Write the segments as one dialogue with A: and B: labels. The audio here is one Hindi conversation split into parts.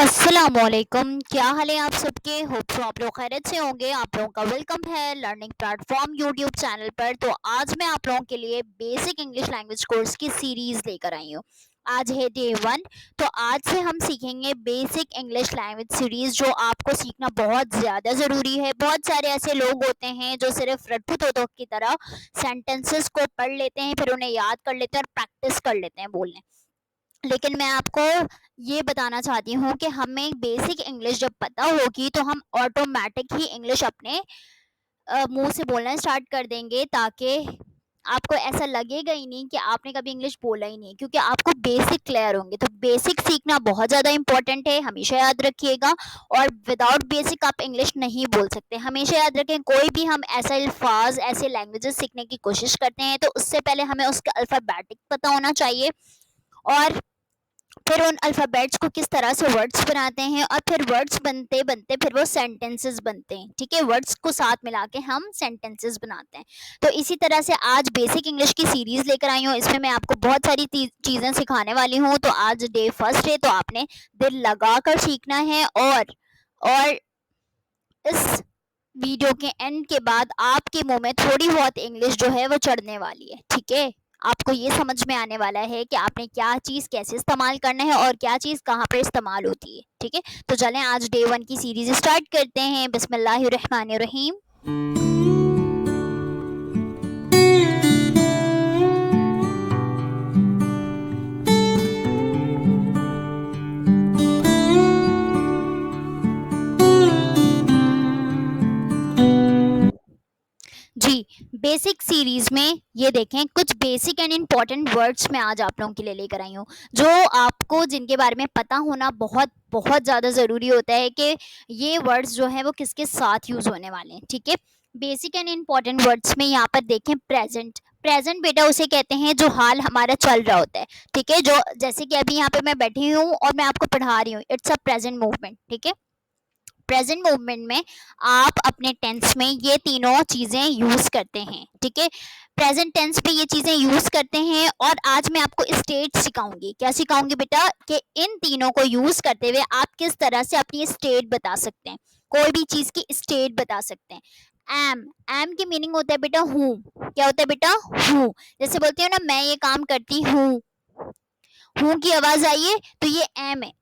A: अस्सलामुअलैकुम, क्या हाल है आप सबके। होप सो आप लोग खैरियत से होंगे। आप लोगों का वेलकम है लर्निंग प्लेटफॉर्म यूट्यूब चैनल पर। तो आज मैं आप लोगों के लिए बेसिक इंग्लिश लैंग्वेज कोर्स की सीरीज लेकर आई हूँ। आज है डे 1। तो आज से हम सीखेंगे बेसिक इंग्लिश लैंग्वेज सीरीज, जो आपको सीखना बहुत ज़्यादा ज़रूरी है। बहुत सारे ऐसे लोग होते हैं जो सिर्फ रट्टू तोतों की तरह सेंटेंसेस को पढ़ लेते हैं, फिर उन्हें याद कर लेते हैं और प्रैक्टिस कर लेते हैं बोलने। लेकिन मैं आपको ये बताना चाहती हूँ कि हमें बेसिक इंग्लिश जब पता होगी तो हम ऑटोमेटिक ही इंग्लिश अपने मुंह से बोलना स्टार्ट कर देंगे, ताकि आपको ऐसा लगेगा ही नहीं कि आपने कभी इंग्लिश बोला ही नहीं, क्योंकि आपको बेसिक क्लियर होंगे। तो बेसिक सीखना बहुत ज़्यादा इंपॉर्टेंट है, हमेशा याद रखिएगा। और विदाउट बेसिक आप इंग्लिश नहीं बोल सकते। हमेशा याद रखें, कोई भी हम ऐसा अल्फाज ऐसे लैंग्वेजेस सीखने की कोशिश करते हैं तो उससे पहले हमें उसका अल्फ़ाबेटिक पता होना चाहिए, और फिर उन अल्फ़ाबेट्स को किस तरह से वर्ड्स बनाते हैं, और फिर वर्ड्स बनते बनते फिर वो सेंटेंसेस बनते हैं। ठीक है, वर्ड्स को साथ मिला के हम सेंटेंसेस बनाते हैं। तो इसी तरह से आज बेसिक इंग्लिश की सीरीज लेकर आई हूँ। इसमें मैं आपको बहुत सारी चीज़ें सिखाने वाली हूँ। तो आज डे फर्स्ट है, तो आपने दिल लगा कर सीखना है। और इस वीडियो के एंड के बाद आपके मुंह में थोड़ी बहुत इंग्लिश जो है वो चढ़ने वाली है। ठीक है, आपको ये समझ में आने वाला है कि आपने क्या चीज़ कैसे इस्तेमाल करना है और क्या चीज़ कहाँ पर इस्तेमाल होती है। ठीक है, तो चलें आज डे 1 की सीरीज स्टार्ट करते हैं। बिस्मिल्लाहिर्रहमानिर्रहीम। जी, बेसिक सीरीज में ये देखें, कुछ बेसिक एंड इम्पॉर्टेंट वर्ड्स मैं आज आप लोगों के लिए लेकर आई हूँ, जो आपको जिनके बारे में पता होना बहुत बहुत ज़्यादा ज़रूरी होता है कि ये वर्ड्स जो हैं वो किसके साथ यूज़ होने वाले हैं। ठीक है, बेसिक एंड इम्पॉर्टेंट वर्ड्स में यहाँ पर देखें, प्रेजेंट। प्रेजेंट बेटा उसे कहते हैं जो हाल हमारा चल रहा होता है। ठीक है, जो जैसे कि अभी यहाँ पे मैं बैठी हूँ और मैं आपको पढ़ा रही हूँ, इट्स अ प्रेजेंट मूवमेंट। ठीक है, प्रेजेंट मूवमेंट में आप अपने टेंस में ये तीनों चीज़ें यूज़ करते हैं। ठीक है, प्रेजेंट टेंस में ये चीज़ें यूज़ करते हैं। और आज मैं आपको स्टेट सिखाऊंगी। क्या सिखाऊंगी बेटा? कि इन तीनों को यूज़ करते हुए आप किस तरह से अपनी स्टेट बता सकते हैं, कोई भी चीज़ की स्टेट बता सकते हैं। एम, एम की मीनिंग होता है बेटा हूँ। क्या होता है बेटा? हूँ। जैसे बोलते हो ना, मैं ये काम करती हूँ, हूँ की आवाज़ आई है तो ये एम है।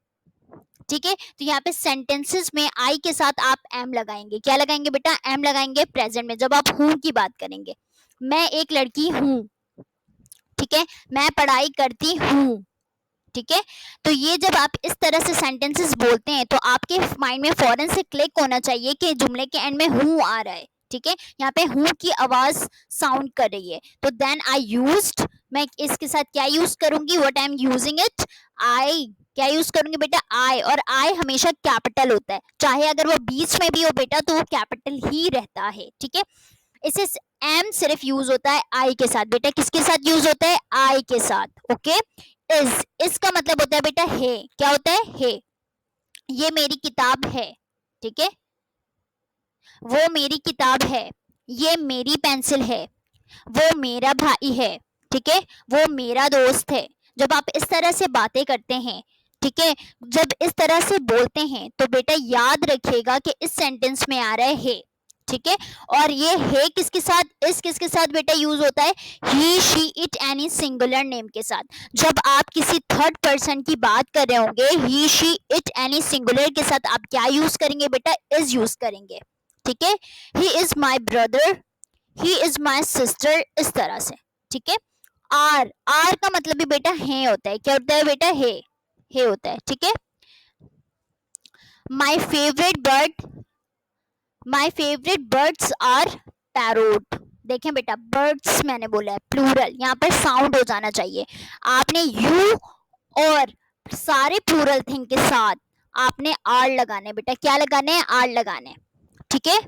A: ठीक है, तो यहाँ पे सेंटेंसेस में आई के साथ आप एम लगाएंगे। क्या लगाएंगे बेटा? एम लगाएंगे प्रेजेंट में, जब आप हूँ की बात करेंगे। मैं एक लड़की हूँ। ठीक है, मैं पढ़ाई करती हूँ। ठीक है, तो ये जब आप इस तरह से सेंटेंसेस बोलते हैं तो आपके माइंड में फौरन से क्लिक होना चाहिए कि जुमले के एंड में हूँ आ रहा है। ठीक है, यहाँ पे हूँ की आवाज साउंड कर रही है। तो देन आई यूज्ड, मैं इसके साथ क्या यूज करूंगी? What I am using it, I. क्या यूज करूंगी बेटा? आई। और आई हमेशा कैपिटल होता है, चाहे अगर वो बीच में भी हो बेटा तो वो कैपिटल ही रहता है। ठीक है, इसे एम सिर्फ यूज होता है आई के साथ। बेटा किसके साथ यूज होता है? आई के साथ। ओके, इज, इसका मतलब होता है बेटा है। क्या होता है? है। ये मेरी किताब है। ठीक है, वो मेरी किताब है। ये मेरी पेंसिल है। वो मेरा भाई है। ठीक है, वो मेरा दोस्त है। जब आप इस तरह से बातें करते हैं, ठीक है, जब इस तरह से बोलते हैं तो बेटा याद रखिएगा कि इस सेंटेंस में आ रहा है। ठीक है, और ये है किसके साथ? इस किसके साथ बेटा यूज होता है? He, she, it, any singular name के साथ। जब आप किसी थर्ड पर्सन की बात कर रहे होंगे, ही, शी, इट, एनी सिंगुलर के साथ आप क्या यूज करेंगे बेटा? इज यूज करेंगे। ठीक है, he is my brother, he is my sister, इस तरह से। ठीक है, आर, आर का मतलब भी बेटा है होता है। क्या होता है बेटा? है होता है। ठीक है, my favourite bird, my favourite birds are parrot. देखें बेटा, बर्ड्स मैंने बोला है प्लूरल, यहाँ पर साउंड हो जाना चाहिए। आपने यू और सारे प्लूरल थिंग के साथ आपने आर लगाने बेटा। क्या लगाने? आर लगाने। ठीक है,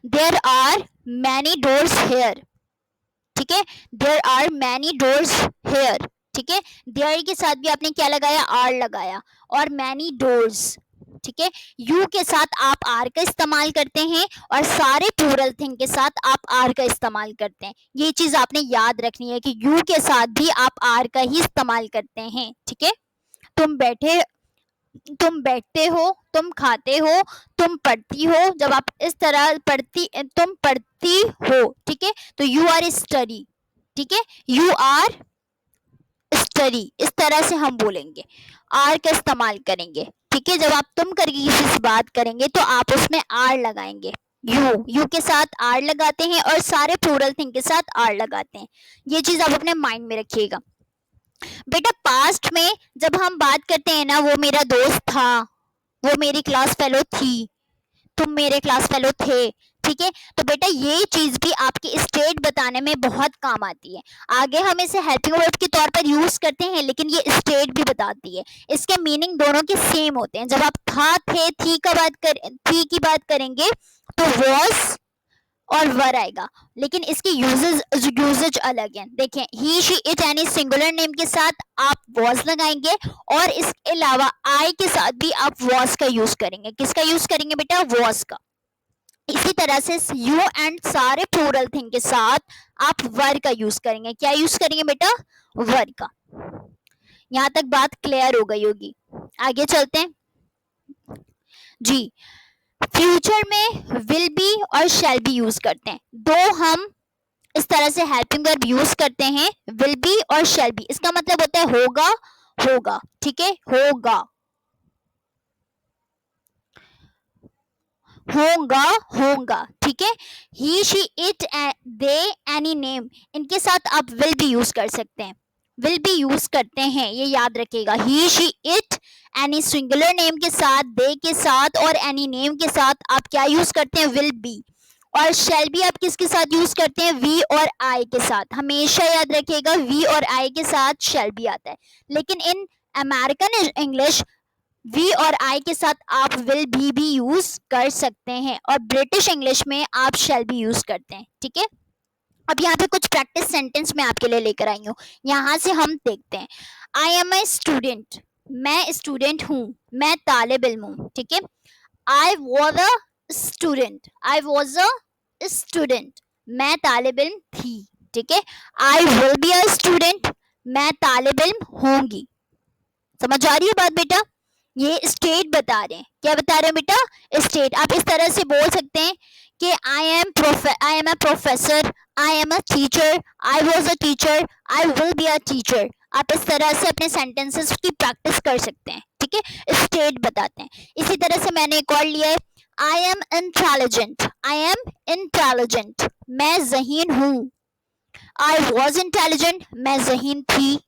A: there are many doors here. ठीक है, there are many doors here. ठीक है, देयर के साथ भी आपने क्या लगाया? आर लगाया। और मैनी डोर्स। ठीक है, यू के साथ आप आर का इस्तेमाल करते हैं और सारे प्लूरल थिंग के साथ आप आर का इस्तेमाल करते हैं। ये चीज आपने याद रखनी है कि यू के साथ भी आप आर का ही इस्तेमाल करते हैं। ठीक है, तुम बैठे तुम बैठते हो, तुम खाते हो, तुम पढ़ती हो। जब आप इस तरह तुम पढ़ती हो, ठीक है, तो यू आर स्टडी, ठीक है, यू आर स्टडी, इस तरह से हम बोलेंगे, आर का इस्तेमाल करेंगे, ठीक है। जब आप तुम करके किसी से बात करेंगे तो आप उसमें आर लगाएंगे, यू के साथ आर लगाते हैं और सारे प्लूरल थिंग के साथ आर लगाते हैं। ये चीज आप अपने माइंड में रखिएगा। बेटा पास्ट में जब हम बात करते हैं ना, वो मेरा दोस्त था, वो मेरी क्लास फेलो थी, तुम मेरे क्लास फेलो थे, ठीक है। तो बेटा ये चीज भी आपकी स्टेट बताने में बहुत काम आती है। आगे हम इसे हेल्पिंग वर्ब के तौर पर यूज करते हैं, लेकिन ये स्टेट भी बताती है। इसके मीनिंग दोनों के सेम होते हैं। जब आप था, थे, थी की बात करेंगे तो वॉज और वर आएगा, लेकिन इसकी यूजेज अलग है। देखें, ही शी इट यानी सिंगुलर नेम के साथ आप वॉज लगाएंगे, और इसके अलावा आई के साथ भी आप वॉज का यूज करेंगे। किसका यूज करेंगे बेटा? वॉज का। इसी तरह से यू एंड सारे प्लूरल थिंग के साथ आप वर का यूज करेंगे। क्या यूज करेंगे बेटा? वर का। यहाँ तक बात क्लियर हो गई होगी। आगे चलते हैं जी। फ्यूचर में विल बी और शैल बी यूज करते हैं। दो हम इस तरह से हेल्पिंग वर्ब यूज करते हैं, विल बी और शैल बी। इसका मतलब होता है होगा, होगा, ठीक है, होगा, होगा, होगा, ठीक है। He she it they any name, इनके साथ आप विल बी यूज कर सकते हैं, विल बी यूज करते हैं, ये याद रखिएगा। He she it any singular name के साथ, दे के साथ और एनी नेम के साथ आप क्या यूज करते हैं? Will be. और शैल भी आप किसके साथ यूज करते हैं? वी और आई के साथ। हमेशा याद रखिएगा वी और आई के साथ शैल भी आता है, लेकिन इन अमेरिकन इंग्लिश वी और आई के साथ आप विल भी यूज कर सकते हैं, और ब्रिटिश इंग्लिश में आप शैल भी यूज करते हैं, ठीक है। अब यहाँ पे कुछ प्रैक्टिस सेंटेंस मैं आपके लिए लेकर आई हूँ, यहाँ से हम देखते हैं। आई एम ए स्टूडेंट, मैं स्टूडेंट हूँ, मैं तालिब इल्म हूँ, ठीक है। I was a student, I was a student, मैं तालिब इल्म थी, ठीक है। I will be a student, मैं तालिब इल्म होंगी। समझ आ रही है बात बेटा? ये स्टेट बता रहे हैं। क्या बता रहे हैं बेटा? स्टेट। आप इस तरह से बोल सकते हैं कि I am a professor, I am a teacher, I was a teacher, I will be a teacher. आप इस तरह से अपने सेंटेंसेस की प्रैक्टिस कर सकते हैं, ठीक है। स्टेट बताते हैं। इसी तरह से मैंने एक और लिया है, I am intelligent, I am intelligent, मैं ज़हीन हूँ। आई वॉज इंटेलिजेंट, मैं ज़हीन थी।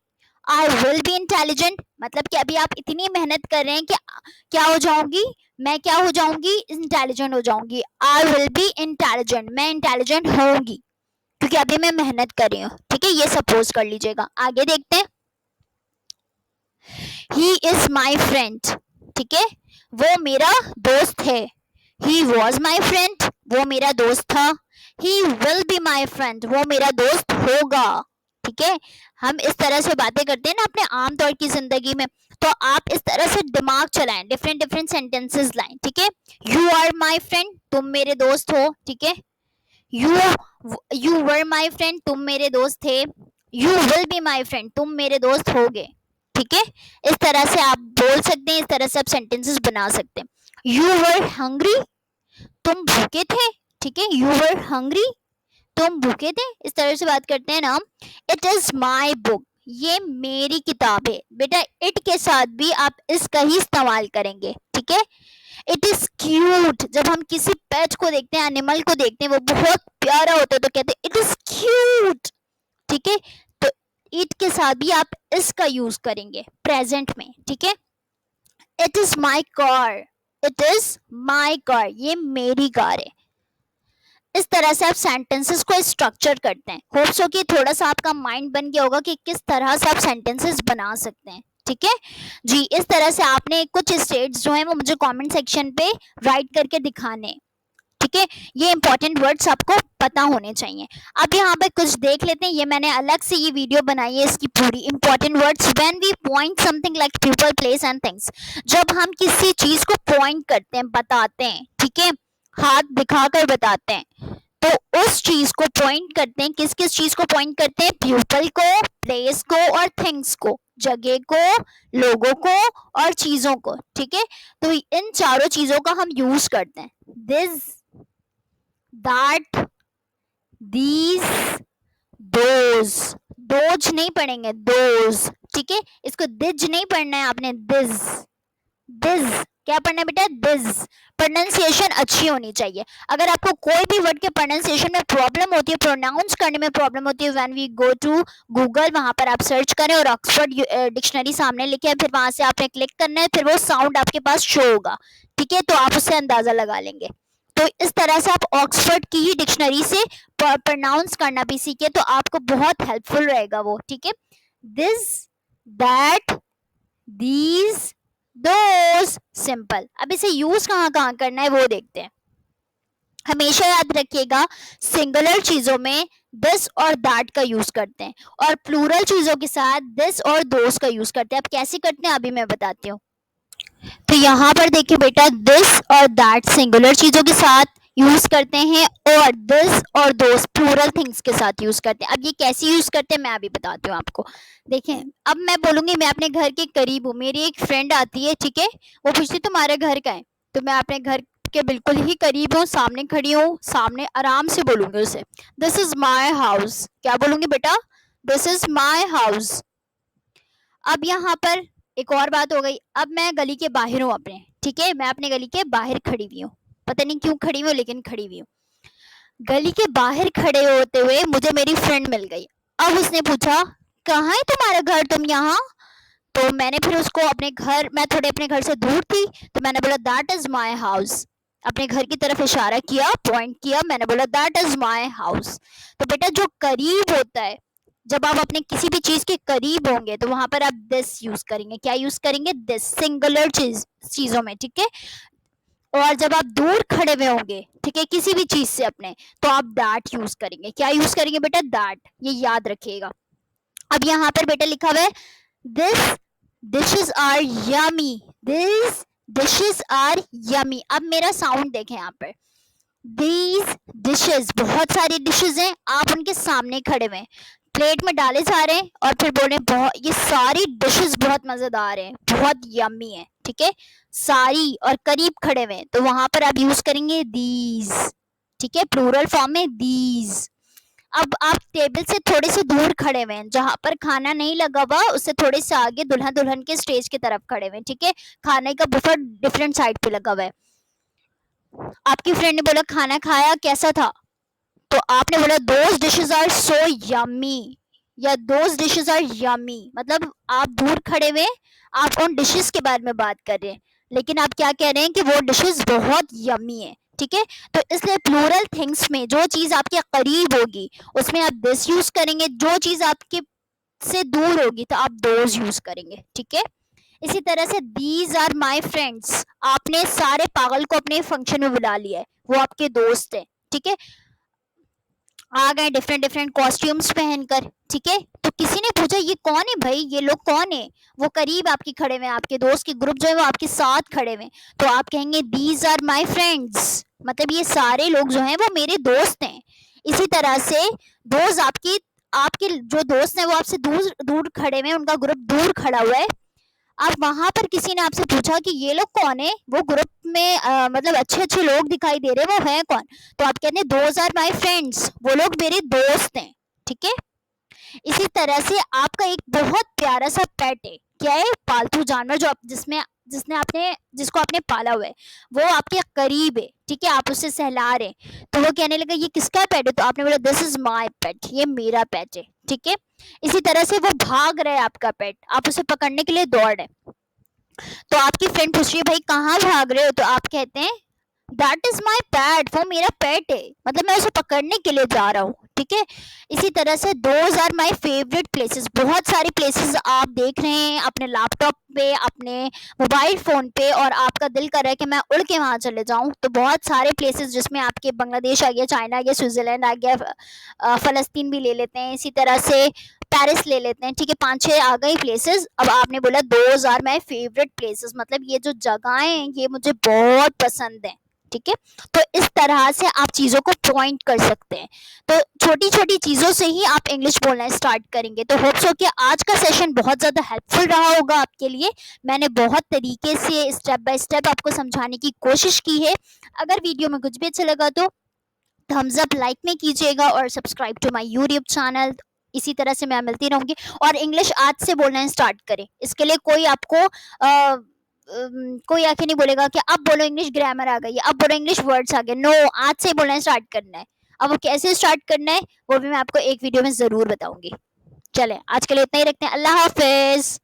A: आई विल बी इंटेलिजेंट, मतलब कि अभी आप इतनी मेहनत कर रहे हैं कि क्या हो जाऊंगी? मैं क्या हो जाऊंगी? इंटेलिजेंट हो जाऊंगी। आई विल बी इंटेलिजेंट, मैं इंटेलिजेंट होंगी, क्योंकि अभी मैं मेहनत कर रही हूँ, ठीक है। ये सपोज कर लीजिएगा। आगे देखते हैं। ही इज माई फ्रेंड, ठीक है, वो मेरा दोस्त है। ही वॉज माई फ्रेंड, वो मेरा दोस्त था। He will be my friend, वो मेरा दोस्त होगा, ठीक है। हम इस तरह से बातें करते हैं ना अपने आम तौर की जिंदगी में, तो आप इस तरह से दिमाग चलाएं, डिफरेंट डिफरेंट सेंटेंसेस लाएं, ठीक है। यू आर माई फ्रेंड, तुम मेरे दोस्त हो, ठीक है। You you were my friend, तुम मेरे दोस्त थे। You will be my friend, तुम मेरे दोस्त होगे, ठीक है। इस तरह से आप बोल सकते हैं, इस तरह से आप सेंटेंसेस बना सकते हैं। यू वर हंग्री, तुम भूखे थे, ठीक है। यू वर हंग्री, तुम भूखे थे, इस तरह से बात करते हैं ना। इट इज माई बुक, ये मेरी किताब है। बेटा इट के साथ भी आप इसका ही इस्तेमाल करेंगे, ठीक है। इट इज क्यूट, जब हम किसी पेट को देखते हैं, एनिमल को देखते हैं, वो बहुत प्यारा होता है, तो कहते हैं इट इज क्यूट, ठीक है। तो इट के साथ भी आप इसका यूज करेंगे प्रेजेंट में, ठीक है। It is my car, it is my car, ये मेरी कार है। इस तरह से आप सेंटेंसेस को स्ट्रक्चर करते हैं। होप सो कि थोड़ा सा आपका माइंड बन गया होगा कि किस तरह से आप सेंटेंसेस बना सकते हैं, ठीक है जी। इस तरह से आपने कुछ स्टेट्स जो हैं वो मुझे कमेंट सेक्शन पे राइट करके दिखाने, ठीक है। ये इंपॉर्टेंट वर्ड्स आपको पता होने चाहिए। अब यहाँ पे कुछ देख लेते हैं। ये मैंने अलग से ये वीडियो बनाई है, इसकी पूरी important words when we point something like people, place and things. जब हम किसी चीज को पॉइंट करते हैं, बताते हैं, ठीक है, हाथ दिखाकर बताते हैं, तो उस चीज को पॉइंट करते हैं, किस किस चीज को पॉइंट करते हैं? पीपल को, प्लेस को और थिंग्स को, जगह को, लोगों को और चीजों को, ठीक है। तो इन चारों चीजों का हम यूज करते हैं। This, that, these, those. Those नहीं पढ़ेंगे, दोज, ठीक है। इसको दिज नहीं पढ़ना है आपने, दिज। दिज क्या पढ़ना है बेटा? दिज। प्रोनाउंसिएशन अच्छी होनी चाहिए। अगर आपको कोई भी वर्ड के प्रोनाउंसिएशन में प्रॉब्लम होती है, प्रोनाउंस करने में प्रॉब्लम होती है, when we go to Google, वहां पर आप सर्च करें और ऑक्सफोर्ड डिक्शनरी सामने लिखे है, फिर वहां से आपने क्लिक करना है, फिर वो साउंड आपके पास शो होगा, ठीक है। तो आप उससे अंदाजा लगा लेंगे। तो इस तरह से आप ऑक्सफोर्ड की ही डिक्शनरी से प्रोनाउंस करना भी सीखे, तो आपको बहुत हेल्पफुल रहेगा वो, ठीक है। This, that, these, those, simple. अब इसे यूज कहाँ कहाँ करना है वो देखते हैं। हमेशा याद रखिएगा, सिंगुलर चीजों में दिस और दैट का यूज करते हैं, और प्लूरल चीजों के साथ दिस और दोस का यूज करते हैं। अब कैसे करते हैं अभी मैं बताती हूँ। तो यहाँ पर देखिए बेटा, दिस और दैट सिंगुलर चीजों के साथ यूज करते हैं, और दिस और दोस प्लूरल थिंग्स के साथ यूज करते हैं। अब ये कैसे यूज करते हैं मैं अभी बताती हूँ आपको। देखें, अब मैं बोलूंगी मैं अपने घर के करीब हूँ, मेरी एक फ्रेंड आती है, ठीक है, वो पूछती तुम्हारा घर कहाँ है, तो मैं अपने घर के बिल्कुल ही करीब हूँ, सामने खड़ी हूँ, सामने आराम से बोलूंगी उसे, दिस इज माई हाउस। क्या बोलूंगी बेटा? This is my house. अब यहाँ पर एक और बात हो गई। अब मैं गली के बाहर हूँ अपने, ठीक है, मैं अपने गली के बाहर खड़ी हुई हूँ, पता नहीं क्यों खड़ी हूँ लेकिन खड़ी हुई हूँ। गली के बाहर खड़े होते हुए मुझे मेरी फ्रेंड मिल गई। अब उसने पूछा कहाँ है तुम्हारा घर, तुम यहाँ? तो मैंने फिर उसको अपने घर, मैं थोड़े अपने घर से दूर थी, तो मैंने बोला दैट इज माई हाउस। अपने घर की तरफ इशारा किया, पॉइंट किया, मैंने बोला दैट इज माई हाउस। तो बेटा जो करीब होता है, जब आप अपने किसी भी चीज के करीब होंगे तो वहां पर आप दिस यूज करेंगे। क्या यूज करेंगे? दिस, सिंगुलर चीजों में, ठीक है। और जब आप दूर खड़े हुए होंगे, ठीक है, किसी भी चीज से अपने, तो आप दैट यूज करेंगे। क्या यूज करेंगे बेटा? दैट। ये याद रखिएगा। अब यहाँ पर बेटा लिखा हुआ है this dishes are yummy, this dishes are yummy. अब मेरा साउंड देखें यहाँ पर, दीज डिशेस, बहुत सारी डिशेस हैं, आप उनके सामने खड़े हुए, प्लेट में डाले जा रहे हैं और फिर बोल रहे हैं बहुत, ये सारी डिशेस बहुत मजेदार हैं, बहुत यम्मी है, ठीक है, सारी, और करीब खड़े हुए, तो वहां पर आप यूज करेंगे दीज, ठीक है, प्लूरल फॉर्म में दीज। अब आप टेबल से थोड़े से दूर खड़े हुए हैं, जहां पर खाना नहीं लगा हुआ उससे थोड़े से आगे दुल्हन दुल्हन के स्टेज की तरफ खड़े हुए, ठीक है, खाने का बुफे डिफरेंट साइड पे लगा हुआ है। आपकी फ्रेंड ने बोला खाना खाया, कैसा था? तो आपने बोला those dishes are so yummy, या दोज डिशेस आर यम्मी, मतलब आप दूर खड़े हुए, आप उन डिशेस के बारे में बात कर रहे हैं, लेकिन आप क्या कह रहे हैं कि वो डिशेस बहुत यम्मी है, ठीक है। तो इसलिए प्लूरल थिंग्स में जो चीज आपके करीब होगी उसमें आप दिस यूज करेंगे, जो चीज आपके से दूर होगी तो आप दोज यूज करेंगे, ठीक है। इसी तरह से दीज आर माई फ्रेंड्स, आपने सारे पागल को अपने फंक्शन में बुला लिया है, वो आपके दोस्त है, ठीक है, आ गए डिफरेंट डिफरेंट कॉस्ट्यूम्स पहनकर, ठीक है। तो किसी ने पूछा ये कौन है भाई, ये लोग कौन है? वो करीब आपके खड़े हुए, आपके दोस्त के ग्रुप जो है वो आपके साथ खड़े हुए, तो आप कहेंगे दीज आर माई फ्रेंड्स, मतलब ये सारे लोग जो हैं वो मेरे दोस्त हैं। इसी तरह से दोस्त आपकी, आपके जो दोस्त हैं वो आपसे दूर दूर खड़े हुए, उनका ग्रुप दूर खड़ा हुआ है, अब वहां पर किसी ने आपसे पूछा कि ये लोग कौन है, वो ग्रुप में मतलब अच्छे अच्छे लोग दिखाई दे रहे, वो है कौन? तो आप कहते हैं दोज आर माई फ्रेंड्स, वो लोग मेरे दोस्त हैं, ठीक है। इसी तरह से आपका एक बहुत प्यारा सा पेट है, क्या है? पालतू जानवर, जो आप जिसमें जिसने आपने जिसको आपने पाला हुआ है, वो आपके करीब है, ठीक है, आप उससे सहला रहे हैं, तो वो कहने लगा ये किसका पेट है? तो आपने बोला दिस इज माई पेट, ये मेरा पेट है, ठीक है। इसी तरह से वो भाग रहा है आपका पेट, आप उसे पकड़ने के लिए दौड़ रहे, तो आपकी फ्रेंड पूछ रही है भाई कहाँ भाग रहे हो? तो आप कहते हैं दैट इज माई पेट, वो मेरा पेट है, मतलब मैं उसे पकड़ने के लिए जा रहा हूँ, ठीक है। इसी तरह से those are my favourite places, बहुत सारी प्लेसेस आप देख रहे हैं अपने लैपटॉप पे, अपने मोबाइल फोन पे, और आपका दिल कर रहा है कि मैं उड़ के वहां चले जाऊं, तो बहुत सारे प्लेसेस, जिसमें आपके बांग्लादेश आ गया, चाइना आ गया, स्विट्जरलैंड आ गया, फलस्तीन भी ले लेते हैं, इसी तरह से पेरिस ले लेते हैं, ठीक है, 5-6 आ गई प्लेसेस। अब आपने बोला those are my favourite places, मतलब ये जो जगहें हैं ये मुझे बहुत पसंद है, ठीक है। तो इस तरह से आप चीज़ों को पॉइंट कर सकते हैं। तो छोटी छोटी चीज़ों से ही आप इंग्लिश बोलना स्टार्ट करेंगे। तो होप्स हो कि आज का सेशन बहुत ज़्यादा हेल्पफुल रहा होगा आपके लिए। मैंने बहुत तरीके से स्टेप बाय स्टेप आपको समझाने की कोशिश की है। अगर वीडियो में कुछ भी अच्छा लगा तो थम्स अप लाइक में कीजिएगा और subscribe to my YouTube channel. इसी तरह से मैं मिलती रहूंगी। और इंग्लिश आज से बोलना स्टार्ट करें। इसके लिए कोई आपको कोई आके नहीं बोलेगा कि अब बोलो इंग्लिश ग्रामर आ गई, अब बोलो इंग्लिश वर्ड्स आ गए। नो, आज से बोलना स्टार्ट करना है। अब वो कैसे स्टार्ट करना है वो भी मैं आपको एक वीडियो में ज़रूर बताऊंगी। चलें, आज के लिए इतना ही रखते हैं। अल्लाह हाफिज़।